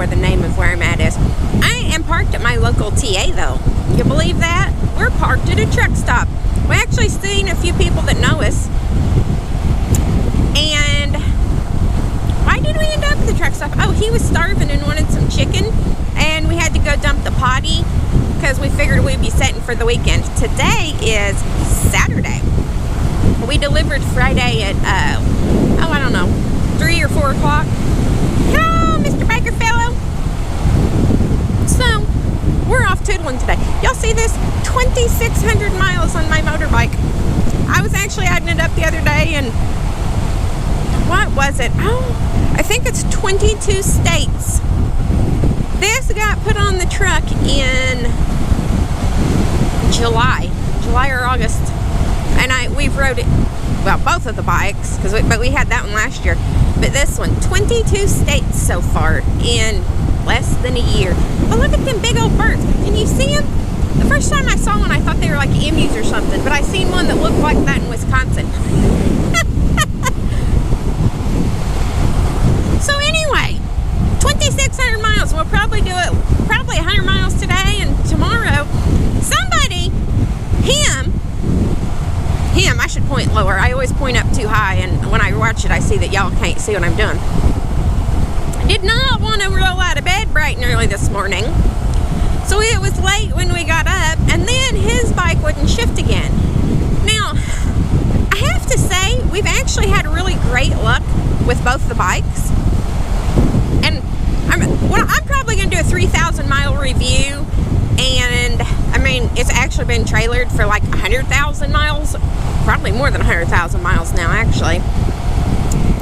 where the name of where I'm at is. I am parked at my local TA though. You believe that? We're parked at a truck stop. We actually seen a few people that know us. And why did we end up at the truck stop? Oh, he was starving and wanted some chicken, and we had to go dump the potty because we figured we'd be setting for the weekend. Today is Saturday. We delivered Friday at, I don't know, 3 or 4 o'clock. Hello, Mr. Baker fellow. So, we're off tootling today. Y'all see this? 2,600 miles on my motorbike. I was actually adding it up the other day, and what was it? Oh, I think it's 22 states. This got put on the truck in July or August, and we've rode it. Well, both of the bikes, but we had that one last year. But this one, 22 states so far in less than a year. But look at them big old birds. Can you see them? The first time I saw one, I thought they were like emus or something, but I seen one that looked like that in Wisconsin. So anyway, 2,600 miles. We'll probably do it, 100 miles today, and tomorrow, somebody, him, I should point lower. I always point up too high, and when I watch it, I see that y'all can't see what I'm doing. Did not want to roll out of bed bright and early this morning. So it was late when we got up, and then his bike wouldn't shift again. Now, I have to say, we've actually had really great luck with both the bikes. And I'm probably going to do a 3,000 mile review, and I mean, it's actually been trailered for like 100,000 miles, probably more than 100,000 miles now, actually.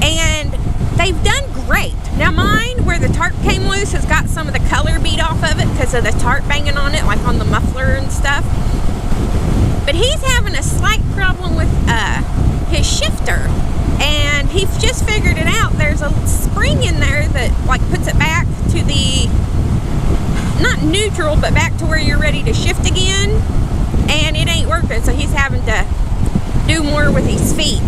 And they've done great. Now mine, where the tarp came loose, has got some of the color beat off of it because of the tarp banging on it, like on the muffler and stuff. But he's having a slight problem with his shifter, and he's just figured it out. There's a spring in there that like puts it back to the, not neutral, but back to where you're ready to shift again, and it ain't working, so he's having to do more with his feet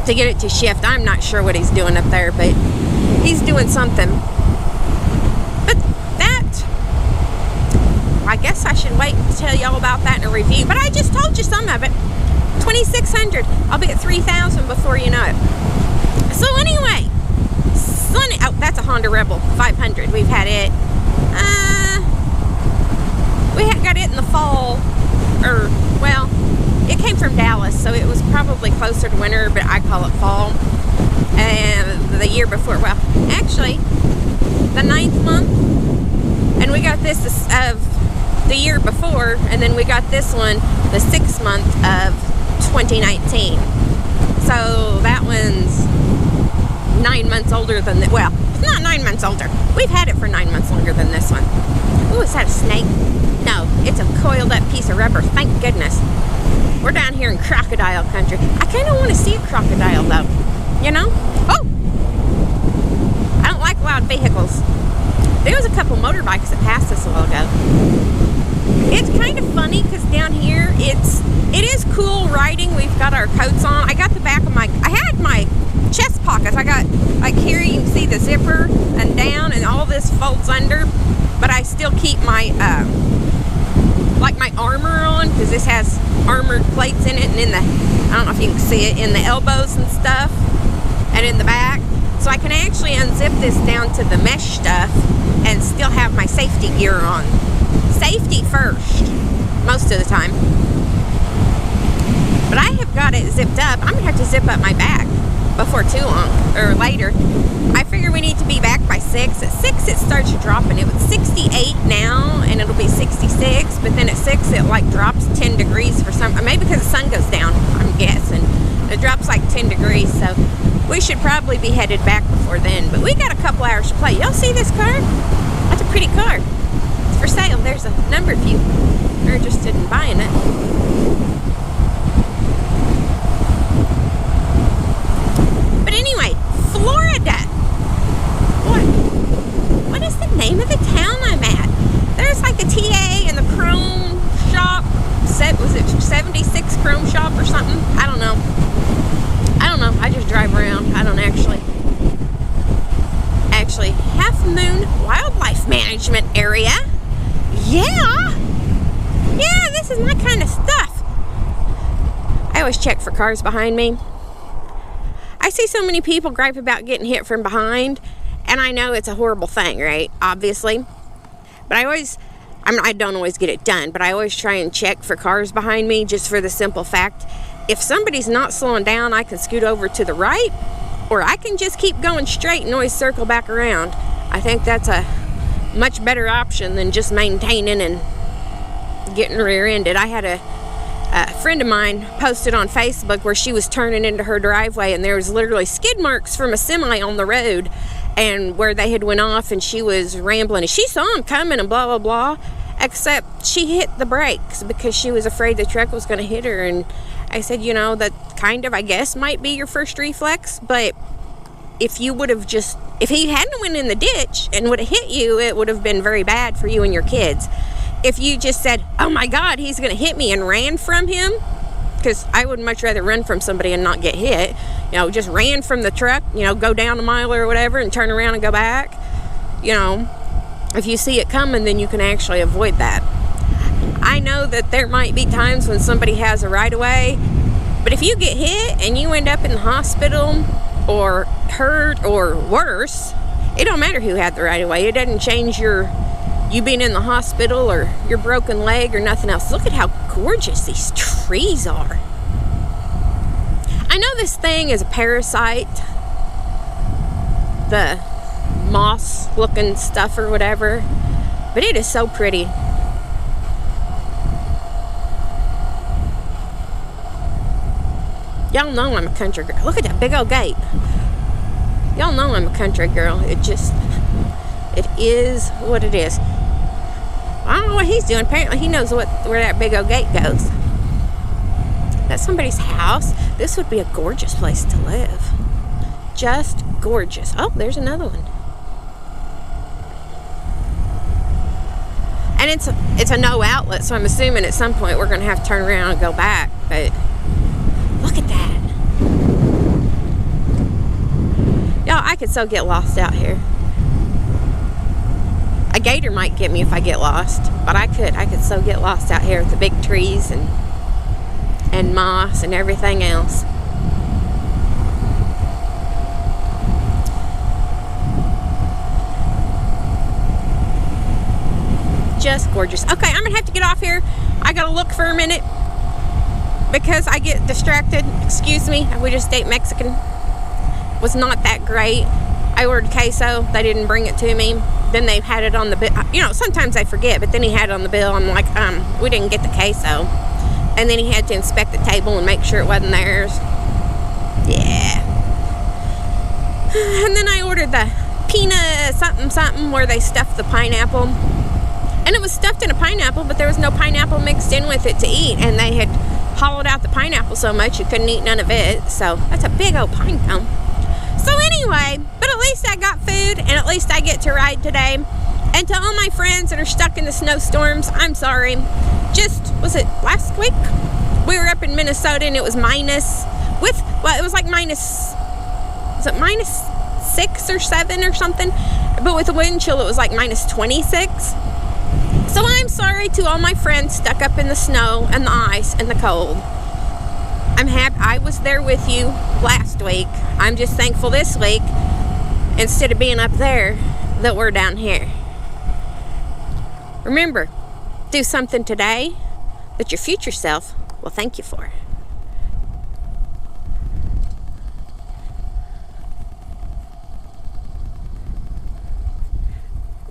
to get it to shift. I'm not sure what he's doing up there, but he's doing something. But that, I guess I should wait to tell y'all about that in a review, but I just told you some of it. 2,600. I'll be at 3,000 before you know it. So anyway, sunny. Oh, that's a Honda Rebel 500. We've had it. We had got it in the fall, or well, it came from Dallas, so it was probably closer to winter, but I call it fall. And the year before, well, actually, the 9th month, and we got this of the year before, and then we got this one the 6th month of 2019. So that one's 9 months older than the, well, it's not 9 months older. We've had it for 9 months longer than this one. Ooh, is that a snake? No, it's a coiled up piece of rubber, thank goodness. We're down here in crocodile country. I kind of want to see a crocodile though, you know? Oh! I don't like loud vehicles. There was a couple motorbikes that passed us a while ago. It's kind of funny because down here it is cool riding. We've got our coats on. I got the back of I had my chest pockets. I got, like here you can see the zipper and down, and all this folds under, but I still keep my like my armor on, because this has armored plates in it, and in the, I don't know if you can see it, in the elbows and stuff, and in the back. So I can actually unzip this down to the mesh stuff and still have my safety gear on. Safety first, most of the time. But I have got it zipped up. I'm gonna have to zip up my back before too long, or later. I figure we need to be back by 6. At 6 it starts dropping. It was 68 now, and it'll be 66, but then at 6 it like drops 10 degrees for some, maybe because the sun goes down, I'm guessing. It drops like 10 degrees, so we should probably be headed back before then. But we got a couple hours to play. Y'all see this car? That's a pretty car. It's for sale. There's a number of you who are interested in buying it. But anyway, Florida. What is the name of the town I'm at? There's like a TA and the Chrome shop. Was it 76 Chrome shop or something? I don't know. I just drive around. I don't actually have Half Moon Wildlife Management Area. Yeah, this is my kind of stuff. I always check for cars behind me. I see so many people gripe about getting hit from behind, and I know it's a horrible thing, right? Obviously. But I don't always get it done, but I always try and check for cars behind me, just for the simple fact, if somebody's not slowing down, I can scoot over to the right, or I can just keep going straight and always circle back around. I think that's a much better option than just maintaining and getting rear-ended. I had a friend of mine posted on Facebook where she was turning into her driveway, and there was literally skid marks from a semi on the road, and where they had went off, and she was rambling, and she saw him coming and blah blah blah, except she hit the brakes because she was afraid the truck was going to hit her. And I said, you know, that kind of, I guess, might be your first reflex, but if he hadn't went in the ditch and would have hit you, it would have been very bad for you and your kids. If you just said, oh my God, he's going to hit me, and ran from him, because I would much rather run from somebody and not get hit, you know, just ran from the truck, you know, go down a mile or whatever and turn around and go back. You know, if you see it coming, then you can actually avoid that. I know that there might be times when somebody has a right-of-way, but if you get hit and you end up in the hospital or hurt or worse, it don't matter who had the right-of-way. It doesn't change you being in the hospital or your broken leg or nothing else. Look at how gorgeous these trees are. I know this thing is a parasite, the moss looking stuff or whatever, but it is so pretty. Y'all know I'm a country girl. Look at that big old gate. Y'all know I'm a country girl. It is what it is. I don't know what he's doing. Apparently he knows where that big old gate goes. That's somebody's house. This would be a gorgeous place to live. Just gorgeous. Oh, there's another one. And it's a no outlet, so I'm assuming at some point we're going to have to turn around and go back. But look at that. Y'all, I could so get lost out here. A gator might get me if I get lost, but I could so get lost out here with the big trees and moss and everything else. Just gorgeous. Okay, I'm gonna have to get off here. I gotta look for a minute because I get distracted. Excuse me, we just ate Mexican. Was not that great. I ordered queso, they didn't bring it to me. Then they had it on the bill. You know, sometimes I forget, but then he had it on the bill. I'm like, we didn't get the queso. And then he had to inspect the table and make sure it wasn't theirs. Yeah. And then I ordered the peanut something where they stuffed the pineapple. And it was stuffed in a pineapple, but there was no pineapple mixed in with it to eat. And they had hollowed out the pineapple so much you couldn't eat none of it. So that's a big old pine cone. So anyway, but at least I got food, and at least I get to ride today. And to all my friends that are stuck in the snowstorms, I'm sorry. Was it last week? We were up in Minnesota, and it was it was like minus 6 or 7 or something? But with the wind chill, it was like minus 26. So I'm sorry to all my friends stuck up in the snow and the ice and the cold. I'm happy I was there with you last week. I'm just thankful this week, instead of being up there, that we're down here. Remember, do something today that your future self will thank you for.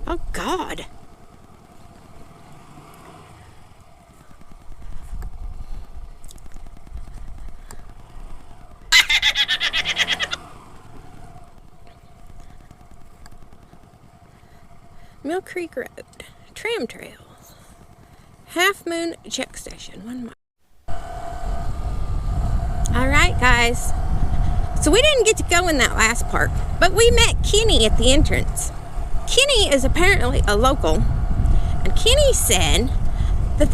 Oh, God. Mill Creek Road, tram trails, Half Moon check station, 1 mile. Alright guys, so we didn't get to go in that last park, but we met Kenny at the entrance. Kenny is apparently a local, and Kenny said that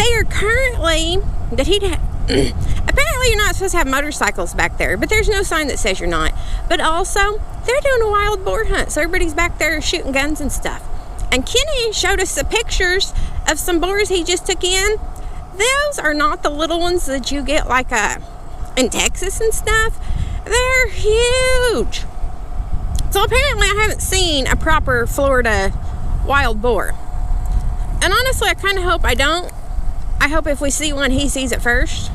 Apparently you're not supposed to have motorcycles back there, but there's no sign that says you're not. But also, they're doing a wild boar hunt, so everybody's back there shooting guns and stuff. And Kenny showed us the pictures of some boars he just took in. Those are not the little ones that you get like in Texas and stuff. They're huge. So apparently I haven't seen a proper Florida wild boar. And honestly, I kind of hope I don't. I hope if we see one, he sees it first.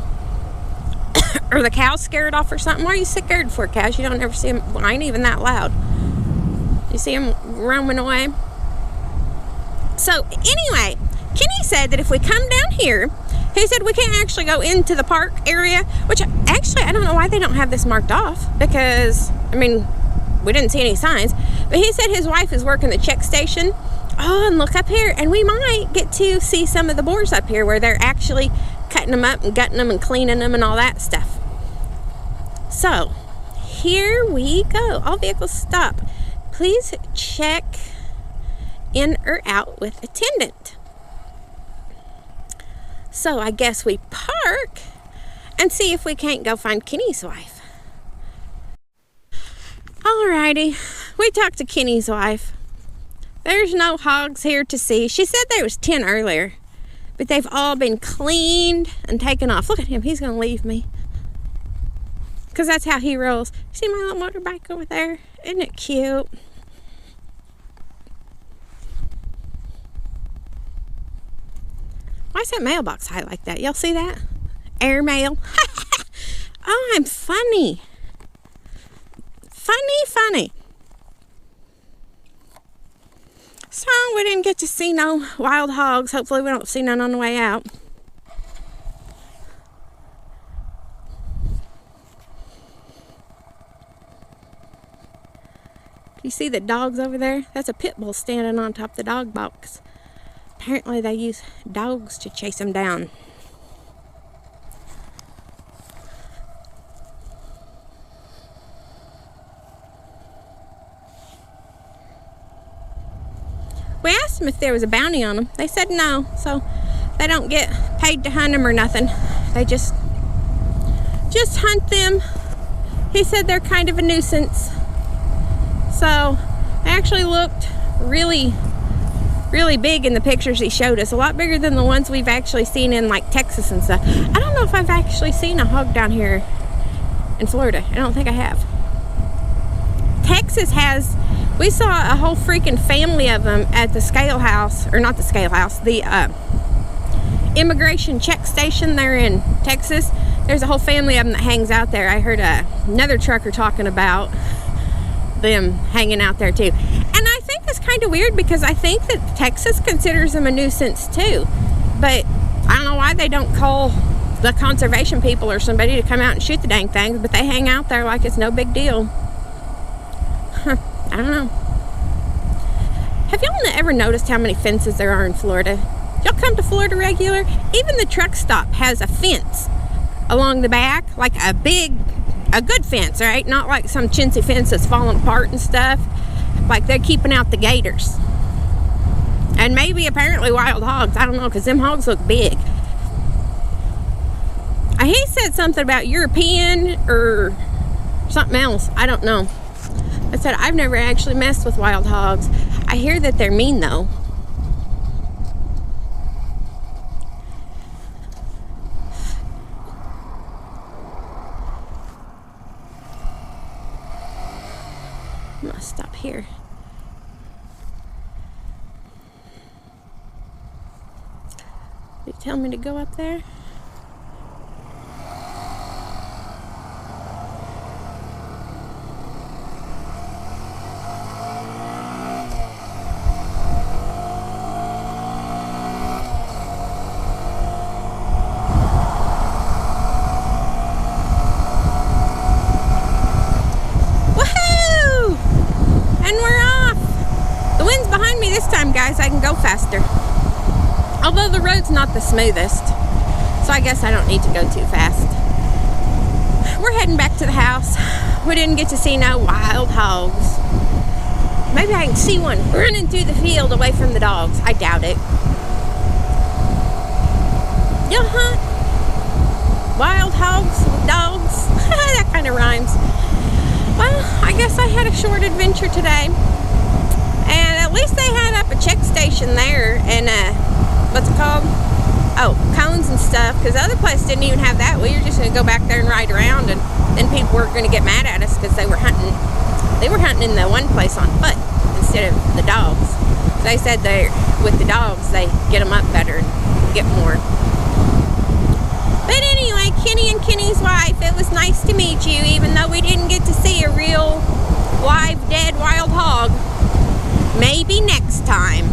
Or the cow's scared off or something. Why are you scared for, cows? You don't ever see them. Well, I ain't even that loud. You see them roaming away. So anyway, Kenny said that if we come down here, he said we can't actually go into the park area, which actually I don't know why they don't have this marked off, because I mean we didn't see any signs, but he said his wife is working the check station. Oh, and look up here, and we might get to see some of the boars up here where they're actually cutting them up and gutting them and cleaning them and all that stuff. So here we go. All vehicles stop. Please check in or out with attendant. So I guess we park and see if we can't go find Kenny's wife. Alrighty, we talked to Kenny's wife. There's no hogs here to see. She said there was 10 earlier, but they've all been cleaned and taken off. Look at him, he's gonna leave me. Because that's how he rolls. See my little motorbike over there? Isn't it cute? Why is that mailbox high like that? Y'all see that? Airmail. Oh, I'm funny. Funny. So we didn't get to see no wild hogs. Hopefully we don't see none on the way out. You see the dogs over there? That's a pit bull standing on top of the dog box. Apparently they use dogs to chase them down. We asked them if there was a bounty on them. They said no, so they don't get paid to hunt them or nothing. They just hunt them. He said they're kind of a nuisance. So they actually looked really big in the pictures he showed us. A lot bigger than the ones we've actually seen in like Texas and stuff. I don't know if I've actually seen a hog down here in Florida. I don't think I have. Texas has, we saw a whole freaking family of them at the scale house, or not the scale house, the immigration check station there in Texas. There's a whole family of them that hangs out there. I heard another trucker talking about them hanging out there too. And I think that's kind of weird, because I think that Texas considers them a nuisance too. But I don't know why they don't call the conservation people or somebody to come out and shoot the dang things, but they hang out there like it's no big deal. I don't know. Have y'all ever noticed how many fences there are in Florida? Y'all come to Florida regular? Even the truck stop has a fence along the back, like a good fence, right? Not like some chintzy fence that's falling apart and stuff. Like they're keeping out the gators. And maybe apparently wild hogs. I don't know, because them hogs look big. He said something about European or something else. I don't know. I said, I've never actually messed with wild hogs. I hear that they're mean though. I'm gonna stop here. Did you tell me to go up there? Guys, I can go faster. Although the road's not the smoothest, so I guess I don't need to go too fast. We're heading back to the house. We didn't get to see no wild hogs. Maybe I can see one running through the field away from the dogs. I doubt it. You'll hunt wild hogs with dogs. That kind of rhymes. Well, I guess I had a short adventure today. And at least they had up a check station there. And, what's it called? Oh, cones and stuff. Because the other place didn't even have that. We were just going to go back there and ride around. And then people were going to get mad at us because they were hunting. They were hunting in the one place on foot instead of the dogs. They said with the dogs, they get them up better and get more. But anyway, Kenny and Kenny's wife, it was nice to meet you, even though we didn't get to see a real live, dead wild hog. Maybe next time.